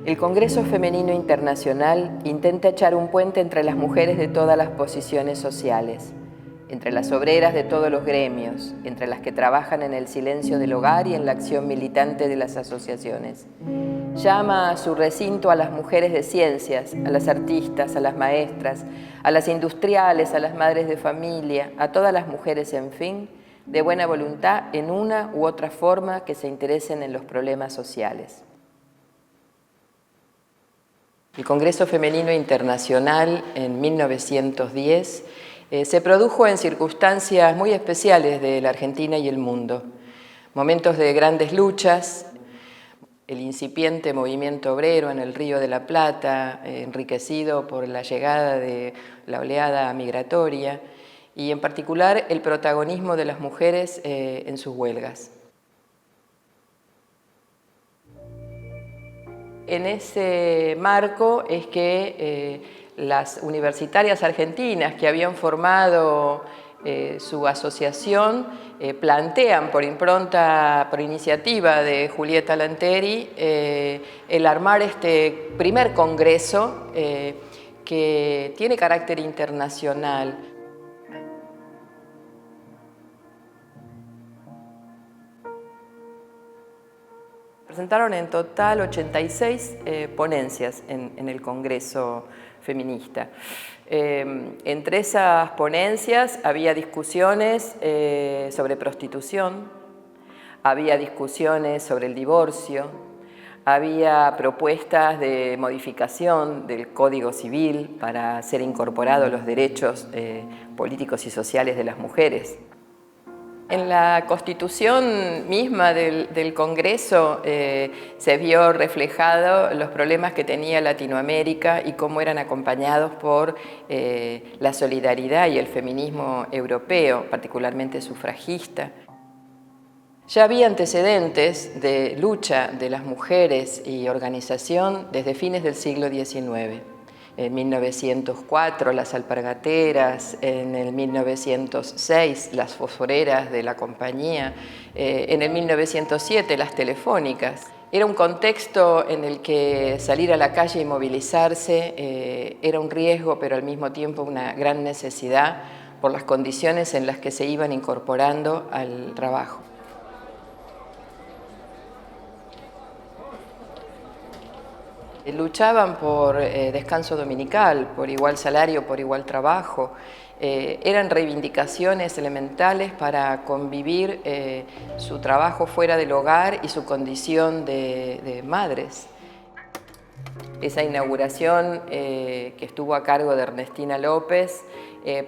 El Congreso Femenino Internacional intenta echar un puente entre las mujeres de todas las posiciones sociales, entre las obreras de todos los gremios, entre las que trabajan en el silencio del hogar y en la acción militante de las asociaciones. Llama a su recinto a las mujeres de ciencias, a las artistas, a las maestras, a las industriales, a las madres de familia, a todas las mujeres, en fin, de buena voluntad en una u otra forma que se interesen en los problemas sociales. El Congreso Femenino Internacional en 1910 se produjo en circunstancias muy especiales de la Argentina y el mundo. Momentos de grandes luchas, el incipiente movimiento obrero en el Río de la Plata, enriquecido por la llegada de la oleada migratoria y en particular el protagonismo de las mujeres en sus huelgas. En ese marco es que las universitarias argentinas que habían formado su asociación plantean por impronta, por iniciativa de Julieta Lanteri, el armar este primer congreso que tiene carácter internacional. Presentaron en total 86 ponencias en el Congreso Feminista. Entre esas ponencias había discusiones sobre prostitución, había discusiones sobre el divorcio, había propuestas de modificación del Código Civil para ser incorporados los derechos políticos y sociales de las mujeres. En la Constitución misma del Congreso se vio reflejado los problemas que tenía Latinoamérica y cómo eran acompañados por la solidaridad y el feminismo europeo, particularmente sufragista. Ya había antecedentes de lucha de las mujeres y organización desde fines del siglo XIX. En 1904 las alpargateras, en el 1906 las fosforeras de la compañía, en el 1907 las telefónicas. Era un contexto en el que salir a la calle y movilizarse era un riesgo, pero al mismo tiempo una gran necesidad por las condiciones en las que se iban incorporando al trabajo. Luchaban por descanso dominical, por igual salario, por igual trabajo. Eran reivindicaciones elementales para convivir su trabajo fuera del hogar y su condición de madres. Esa inauguración que estuvo a cargo de Ernestina López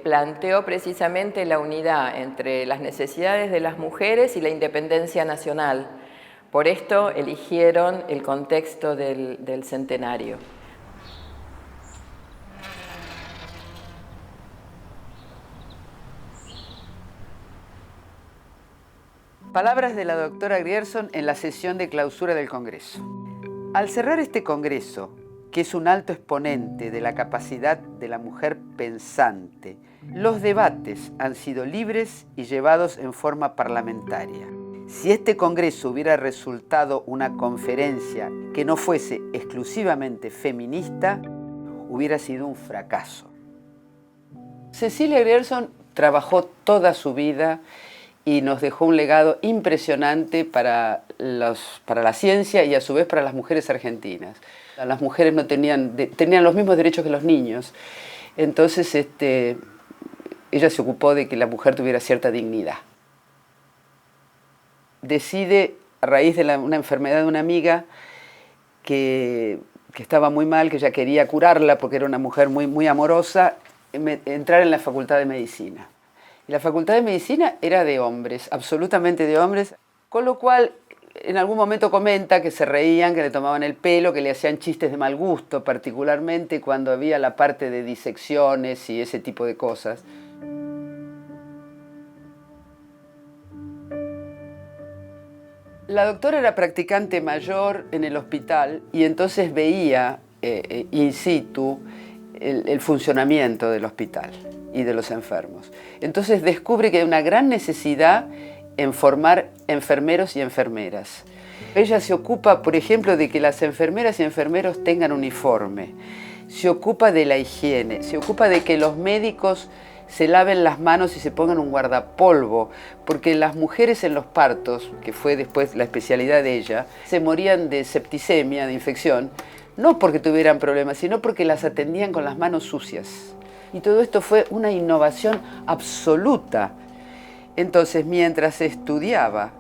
planteó precisamente la unidad entre las necesidades de las mujeres y la independencia nacional. Por esto eligieron el contexto del centenario. Palabras de la doctora Grierson en la sesión de clausura del Congreso. Al cerrar este Congreso, que es un alto exponente de la capacidad de la mujer pensante, los debates han sido libres y llevados en forma parlamentaria. Si este Congreso hubiera resultado una conferencia que no fuese exclusivamente feminista, hubiera sido un fracaso. Cecilia Grierson trabajó toda su vida y nos dejó un legado impresionante para la ciencia y a su vez para las mujeres argentinas. Las mujeres no tenían los mismos derechos que los niños, entonces ella se ocupó de que la mujer tuviera cierta dignidad. Decide, a raíz de una enfermedad de una amiga, que estaba muy mal, que ella quería curarla porque era una mujer muy, muy amorosa, entrar en la Facultad de Medicina. Y la Facultad de Medicina era de hombres, absolutamente de hombres, con lo cual en algún momento comenta que se reían, que le tomaban el pelo, que le hacían chistes de mal gusto, particularmente cuando había la parte de disecciones y ese tipo de cosas. La doctora era practicante mayor en el hospital y entonces veía in situ el funcionamiento del hospital y de los enfermos. Entonces descubre que hay una gran necesidad en formar enfermeros y enfermeras. Ella se ocupa, por ejemplo, de que las enfermeras y enfermeros tengan uniforme, se ocupa de la higiene, se ocupa de que los médicos se laven las manos y se pongan un guardapolvo, porque las mujeres en los partos, que fue después la especialidad de ella, se morían de septicemia, de infección, no porque tuvieran problemas, sino porque las atendían con las manos sucias. Y todo esto fue una innovación absoluta. Entonces, mientras estudiaba,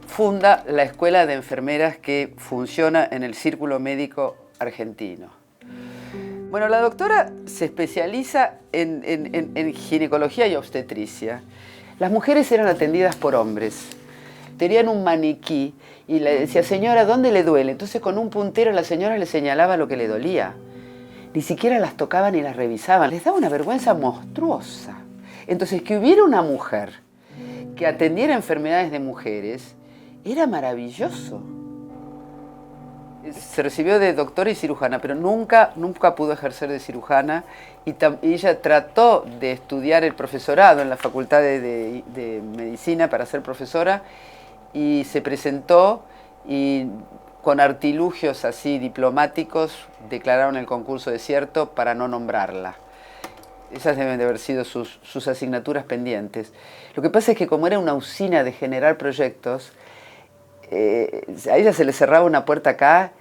funda la Escuela de Enfermeras que funciona en el Círculo Médico Argentino. Bueno, la doctora se especializa en ginecología y obstetricia. Las mujeres eran atendidas por hombres. Tenían un maniquí y le decía, señora, ¿dónde le duele? Entonces con un puntero la señora le señalaba lo que le dolía. Ni siquiera las tocaban ni las revisaban. Les daba una vergüenza monstruosa. Entonces, que hubiera una mujer que atendiera enfermedades de mujeres era maravilloso. Se recibió de doctora y cirujana, pero nunca pudo ejercer de cirujana y ella trató de estudiar el profesorado en la Facultad de Medicina para ser profesora y se presentó y con artilugios así diplomáticos declararon el concurso desierto para no nombrarla. Esas deben de haber sido sus asignaturas pendientes. Lo que pasa es que como era una usina de generar proyectos, a ella se le cerraba una puerta acá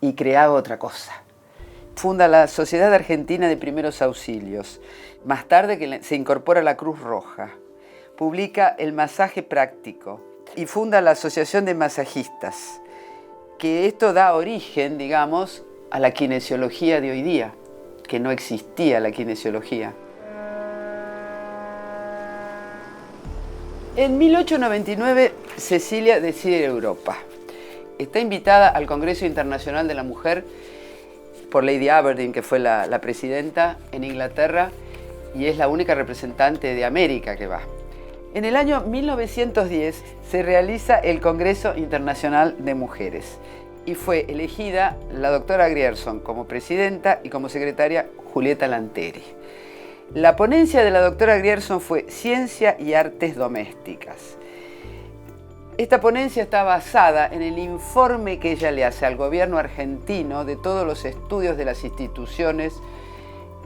y creaba otra cosa. Funda la Sociedad Argentina de Primeros Auxilios. Más tarde que se incorpora a la Cruz Roja. Publica El Masaje Práctico y funda la Asociación de Masajistas, que esto da origen, digamos, a la kinesiología de hoy día, que no existía la kinesiología. En 1899, Cecilia decide ir a Europa. Está invitada al Congreso Internacional de la Mujer por Lady Aberdeen, que fue la presidenta en Inglaterra, y es la única representante de América que va. En el año 1910 se realiza el Congreso Internacional de Mujeres y fue elegida la doctora Grierson como presidenta y como secretaria Julieta Lanteri. La ponencia de la doctora Grierson fue Ciencia y Artes Domésticas. Esta ponencia está basada en el informe que ella le hace al gobierno argentino de todos los estudios de las instituciones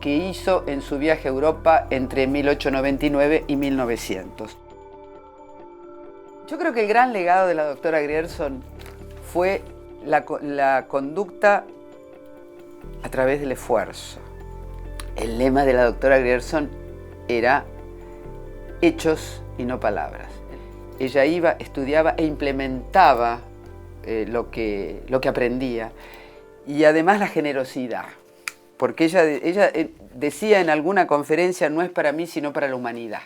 que hizo en su viaje a Europa entre 1899 y 1900. Yo creo que el gran legado de la doctora Grierson fue la conducta a través del esfuerzo. El lema de la doctora Grierson era hechos y no palabras. Ella iba, estudiaba e implementaba lo que aprendía. Y además la generosidad. Porque ella decía en alguna conferencia, no es para mí, sino para la humanidad.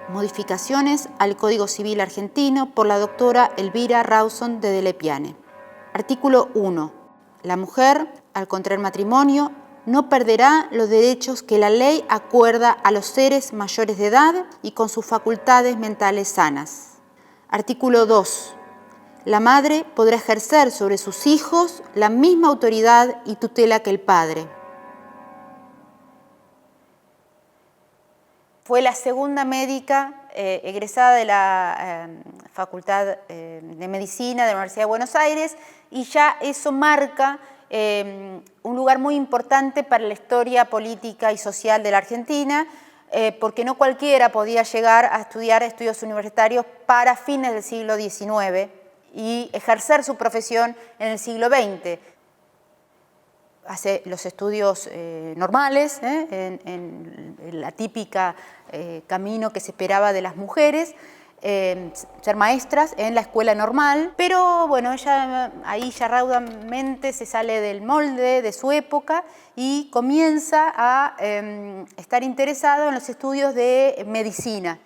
Modificaciones al Código Civil argentino por la doctora Elvira Rawson de Delepiane. Artículo 1. La mujer, al contraer matrimonio, no perderá los derechos que la ley acuerda a los seres mayores de edad y con sus facultades mentales sanas. Artículo 2. La madre podrá ejercer sobre sus hijos la misma autoridad y tutela que el padre. Fue la segunda médica egresada de la Facultad de Medicina de la Universidad de Buenos Aires y ya eso marca un lugar muy importante para la historia política y social de la Argentina, porque no cualquiera podía llegar a estudiar estudios universitarios para fines del siglo XIX y ejercer su profesión en el siglo XX. Hace los estudios normales, en la típica camino que se esperaba de las mujeres, ser maestras en la escuela normal, pero bueno, ella ahí ya raudamente se sale del molde de su época y comienza a estar interesada en los estudios de medicina.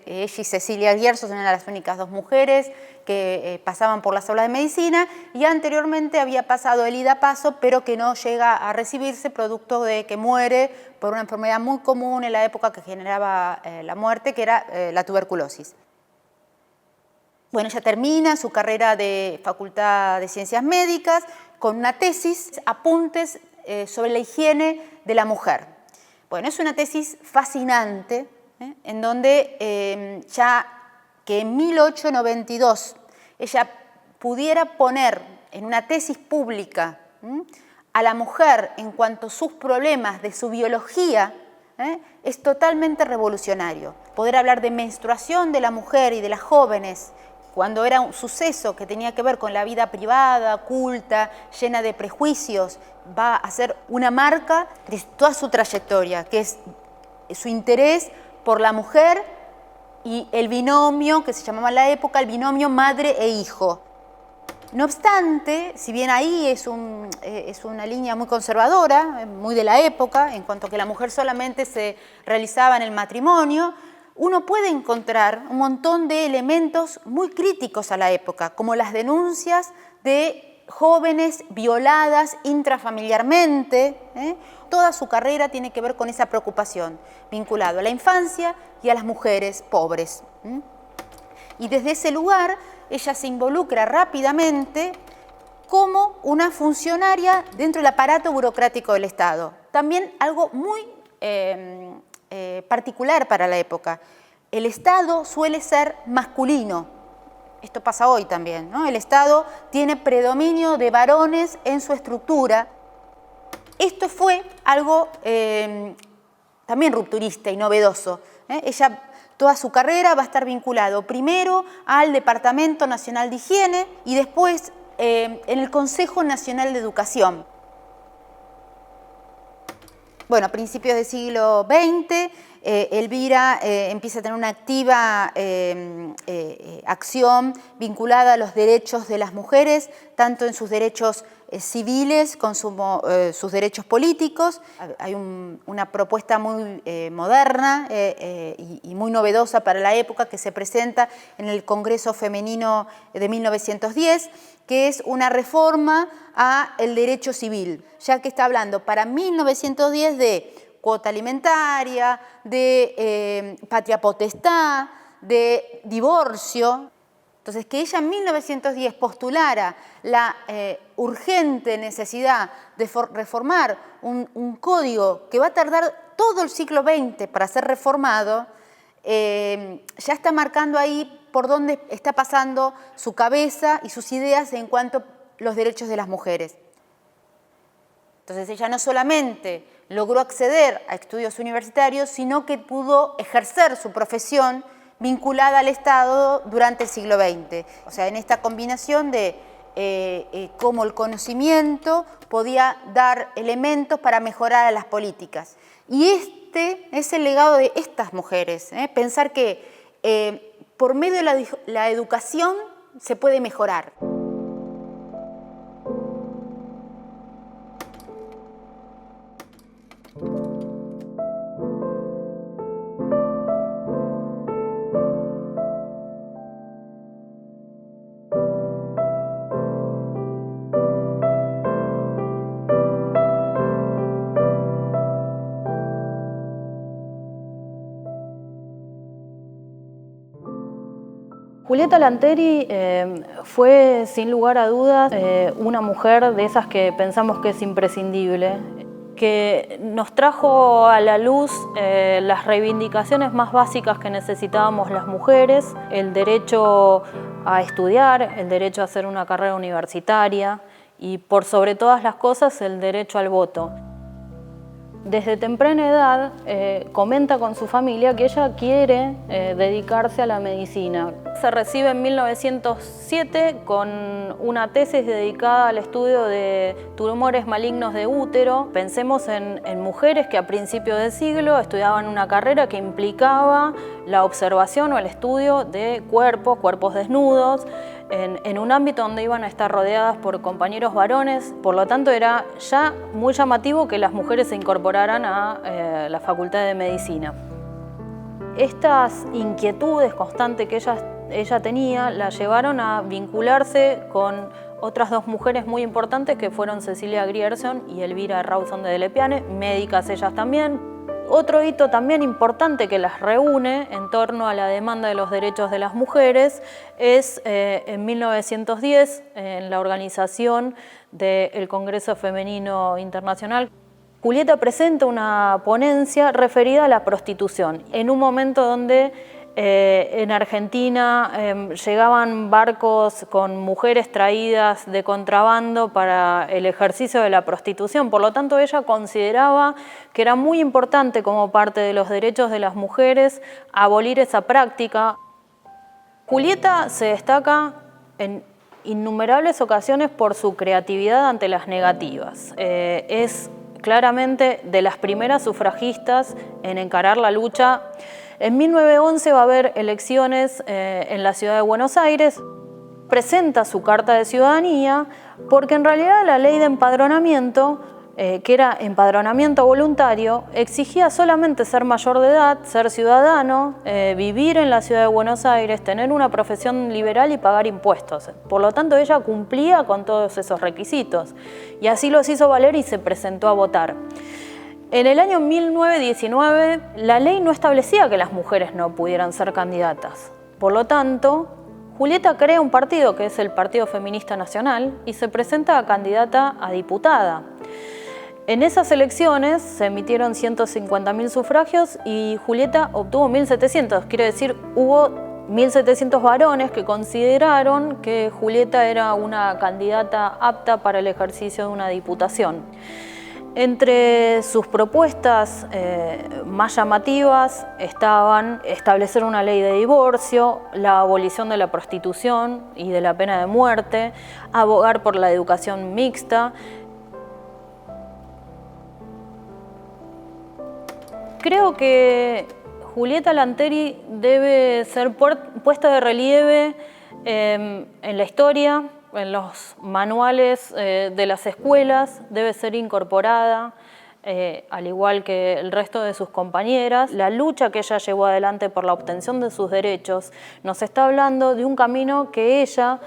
Ella y Cecilia Grierson eran las únicas dos mujeres que pasaban por las aulas de medicina y anteriormente había pasado Elida Paso, pero que no llega a recibirse producto de que muere por una enfermedad muy común en la época que generaba la muerte, que era la tuberculosis. Bueno, ella termina su carrera de Facultad de Ciencias Médicas con una tesis, apuntes sobre la higiene de la mujer. Bueno, es una tesis fascinante, en donde ya que en 1892 ella pudiera poner en una tesis pública a la mujer en cuanto a sus problemas de su biología, es totalmente revolucionario. Poder hablar de menstruación de la mujer y de las jóvenes cuando era un suceso que tenía que ver con la vida privada, culta, llena de prejuicios, va a ser una marca de toda su trayectoria, que es su interés por la mujer y el binomio, que se llamaba en la época el binomio madre e hijo. No obstante, si bien ahí es una línea muy conservadora, muy de la época, en cuanto a que la mujer solamente se realizaba en el matrimonio, uno puede encontrar un montón de elementos muy críticos a la época, como las denuncias de jóvenes violadas intrafamiliarmente. Toda su carrera tiene que ver con esa preocupación, vinculado a la infancia y a las mujeres pobres. Y desde ese lugar ella se involucra rápidamente como una funcionaria dentro del aparato burocrático del Estado. También algo muy particular para la época. El Estado suele ser masculino. Esto pasa hoy también, ¿no? El Estado tiene predominio de varones en su estructura. Esto fue algo también rupturista y novedoso. Ella, toda su carrera va a estar vinculado primero al Departamento Nacional de Higiene y después en el Consejo Nacional de Educación. Bueno, a principios del siglo XX, Elvira empieza a tener una activa acción vinculada a los derechos de las mujeres, tanto en sus derechos civiles como sus derechos políticos. Hay una propuesta muy moderna y muy novedosa para la época que se presenta en el Congreso Femenino de 1910, que es una reforma al derecho civil, ya que está hablando para 1910 de cuota alimentaria, de patria potestad, de divorcio. Entonces, que ella en 1910 postulara la urgente necesidad de reformar un código que va a tardar todo el siglo XX para ser reformado, ya está marcando ahí por dónde está pasando su cabeza y sus ideas en cuanto a los derechos de las mujeres. Entonces, ella no solamente logró acceder a estudios universitarios, sino que pudo ejercer su profesión vinculada al Estado durante el siglo XX. O sea, en esta combinación de cómo el conocimiento podía dar elementos para mejorar a las políticas. Y este es el legado de estas mujeres, pensar que por medio de la educación se puede mejorar. Julieta Lanteri fue, sin lugar a dudas, una mujer de esas que pensamos que es imprescindible, que nos trajo a la luz las reivindicaciones más básicas que necesitábamos las mujeres, el derecho a estudiar, el derecho a hacer una carrera universitaria y, por sobre todas las cosas, el derecho al voto. Desde temprana edad comenta con su familia que ella quiere dedicarse a la medicina. Se recibe en 1907 con una tesis dedicada al estudio de tumores malignos de útero. Pensemos en mujeres que a principios de siglo estudiaban una carrera que implicaba la observación o el estudio de cuerpos desnudos, en un ámbito donde iban a estar rodeadas por compañeros varones. Por lo tanto, era ya muy llamativo que las mujeres se incorporaran a la Facultad de Medicina. Estas inquietudes constantes que ella tenía la llevaron a vincularse con otras dos mujeres muy importantes que fueron Cecilia Grierson y Elvira Rawson de Lepiane, médicas ellas también. Otro hito también importante que las reúne en torno a la demanda de los derechos de las mujeres es en 1910 en la organización del Congreso Femenino Internacional. Julieta presenta una ponencia referida a la prostitución, en un momento donde en Argentina llegaban barcos con mujeres traídas de contrabando para el ejercicio de la prostitución. Por lo tanto, ella consideraba que era muy importante, como parte de los derechos de las mujeres, abolir esa práctica. Julieta se destaca en innumerables ocasiones por su creatividad ante las negativas. Es claramente de las primeras sufragistas en encarar la lucha. En 1911 va a haber elecciones en la ciudad de Buenos Aires. Presenta su carta de ciudadanía porque en realidad la ley de empadronamiento, que era empadronamiento voluntario, exigía solamente ser mayor de edad, ser ciudadano, vivir en la ciudad de Buenos Aires, tener una profesión liberal y pagar impuestos. Por lo tanto, ella cumplía con todos esos requisitos y así los hizo valer y se presentó a votar. En el año 1919, la ley no establecía que las mujeres no pudieran ser candidatas. Por lo tanto, Julieta crea un partido, que es el Partido Feminista Nacional, y se presenta a candidata a diputada. En esas elecciones se emitieron 150.000 sufragios y Julieta obtuvo 1.700, quiere decir, hubo 1.700 varones que consideraron que Julieta era una candidata apta para el ejercicio de una diputación. Entre sus propuestas más llamativas estaban establecer una ley de divorcio, la abolición de la prostitución y de la pena de muerte, abogar por la educación mixta. Creo que Julieta Lanteri debe ser puesta de relieve en la historia, en los manuales de las escuelas, debe ser incorporada, al igual que el resto de sus compañeras. La lucha que ella llevó adelante por la obtención de sus derechos nos está hablando de un camino que ella,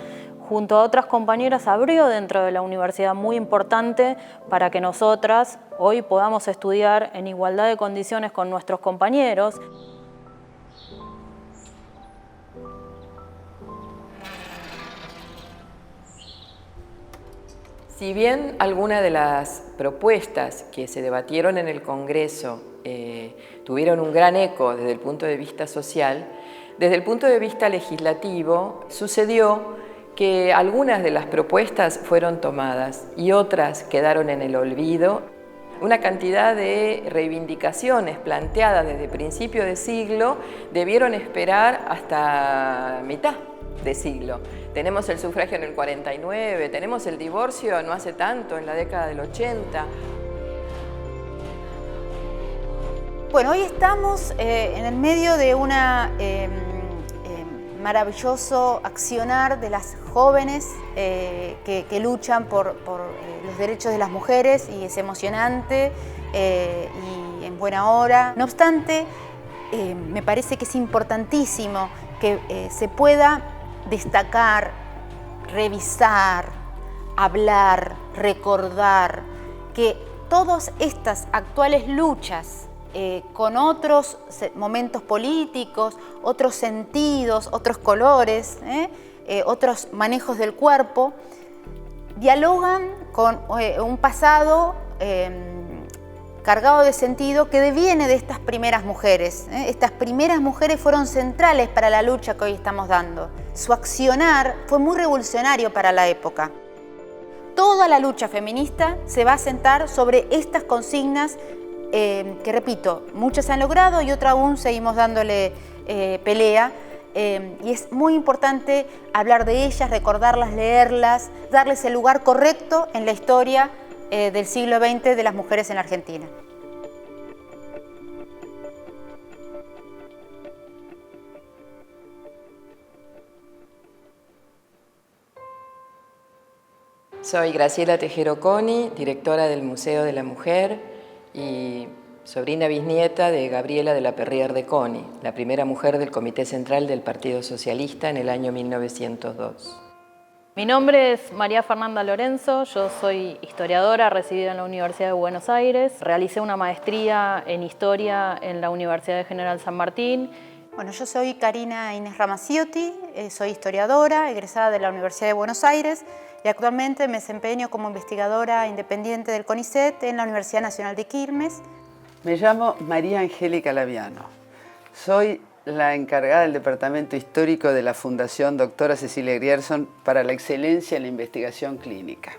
junto a otras compañeras, abrió dentro de la universidad, muy importante para que nosotras hoy podamos estudiar en igualdad de condiciones con nuestros compañeros. Si bien algunas de las propuestas que se debatieron en el Congreso tuvieron un gran eco desde el punto de vista social, desde el punto de vista legislativo sucedió que algunas de las propuestas fueron tomadas y otras quedaron en el olvido. Una cantidad de reivindicaciones planteadas desde principio de siglo debieron esperar hasta mitad de siglo. Tenemos el sufragio en el 49, tenemos el divorcio no hace tanto, en la década del 80. Bueno, hoy estamos en el medio de una maravilloso accionar de las jóvenes que luchan por los derechos de las mujeres, y es emocionante y en buena hora. No obstante, me parece que es importantísimo que se pueda destacar, revisar, hablar, recordar que todas estas actuales luchas con otros momentos políticos, otros sentidos, otros colores, otros manejos del cuerpo, dialogan con un pasado cargado de sentido que deviene de estas primeras mujeres. Estas primeras mujeres fueron centrales para la lucha que hoy estamos dando. Su accionar fue muy revolucionario para la época. Toda la lucha feminista se va a sentar sobre estas consignas que, repito, muchas se han logrado y otras aún seguimos dándole pelea. Y es muy importante hablar de ellas, recordarlas, leerlas, darles el lugar correcto en la historia del siglo XX de las mujeres en la Argentina. Soy Graciela Tejero Coni, directora del Museo de la Mujer y sobrina bisnieta de Gabriela de la Perrier de Coni, la primera mujer del Comité Central del Partido Socialista en el año 1902. Mi nombre es María Fernanda Lorenzo, yo soy historiadora recibida en la Universidad de Buenos Aires. Realicé una maestría en Historia en la Universidad de General San Martín. Bueno, yo soy Karina Inés Ramaciotti, soy historiadora, egresada de la Universidad de Buenos Aires. y actualmente me desempeño como investigadora independiente del CONICET en la Universidad Nacional de Quilmes. Me llamo María Angélica Laviano. Soy la encargada del Departamento Histórico de la Fundación Doctora Cecilia Grierson para la Excelencia en la Investigación Clínica.